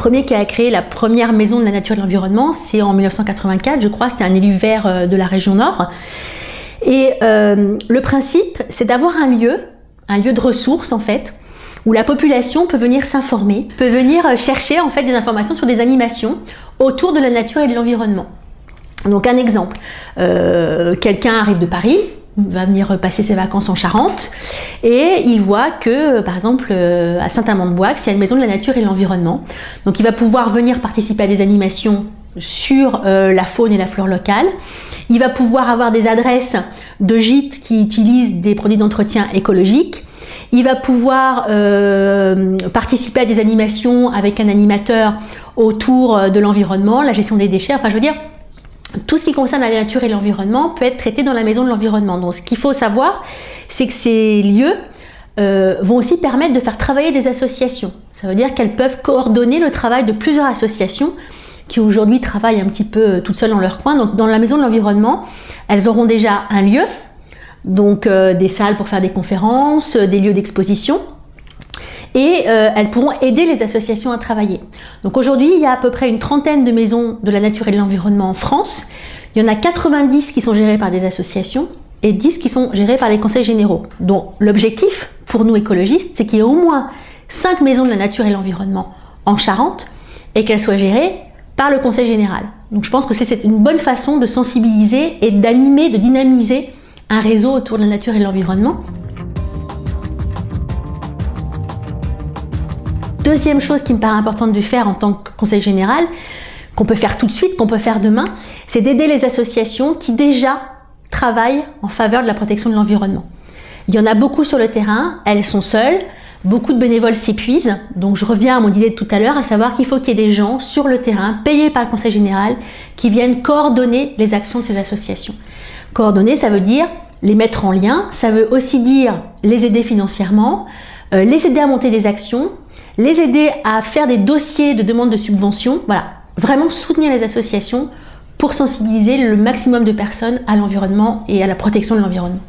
premier qui a créé la première maison de la nature et de l'environnement, c'est en 1984, je crois, c'était un élu vert de la région Nord. Et le principe, c'est d'avoir un lieu de ressources en fait, où la population peut venir s'informer, peut venir chercher en fait des informations sur des animations autour de la nature et de l'environnement. Donc un exemple, quelqu'un arrive de Paris, va venir passer ses vacances en Charente et il voit que par exemple à Saint-Amand-de-Boix, il y a une maison de la nature et de l'environnement. Donc il va pouvoir venir participer à des animations sur la faune et la flore locale. Il va pouvoir avoir des adresses de gîtes qui utilisent des produits d'entretien écologiques. Il va pouvoir participer à des animations avec un animateur autour de l'environnement, la gestion des déchets, enfin je veux dire, tout ce qui concerne la nature et l'environnement peut être traité dans la maison de l'environnement. Donc ce qu'il faut savoir, c'est que ces lieux vont aussi permettre de faire travailler des associations. Ça veut dire qu'elles peuvent coordonner le travail de plusieurs associations qui aujourd'hui travaillent un petit peu toutes seules dans leur coin. Donc dans la maison de l'environnement, elles auront déjà un lieu, donc des salles pour faire des conférences, des lieux d'exposition, et elles pourront aider les associations à travailler. Donc aujourd'hui, il y a à peu près une trentaine de maisons de la nature et de l'environnement en France. Il y en a 90 qui sont gérées par des associations et 10 qui sont gérées par les conseils généraux. Donc l'objectif pour nous écologistes, c'est qu'il y ait au moins 5 maisons de la nature et de l'environnement en Charente et qu'elles soient gérées par le conseil général. Donc je pense que c'est une bonne façon de sensibiliser et d'animer, de dynamiser un réseau autour de la nature et de l'environnement. Deuxième chose qui me paraît importante de faire en tant que conseil général, qu'on peut faire tout de suite, qu'on peut faire demain, c'est d'aider les associations qui déjà travaillent en faveur de la protection de l'environnement. Il y en a beaucoup sur le terrain, elles sont seules, beaucoup de bénévoles s'épuisent, donc je reviens à mon idée de tout à l'heure, à savoir qu'il faut qu'il y ait des gens sur le terrain, payés par le conseil général, qui viennent coordonner les actions de ces associations. Coordonner, ça veut dire les mettre en lien, ça veut aussi dire les aider financièrement, les aider à monter des actions, les aider à faire des dossiers de demande de subvention, voilà, vraiment soutenir les associations pour sensibiliser le maximum de personnes à l'environnement et à la protection de l'environnement.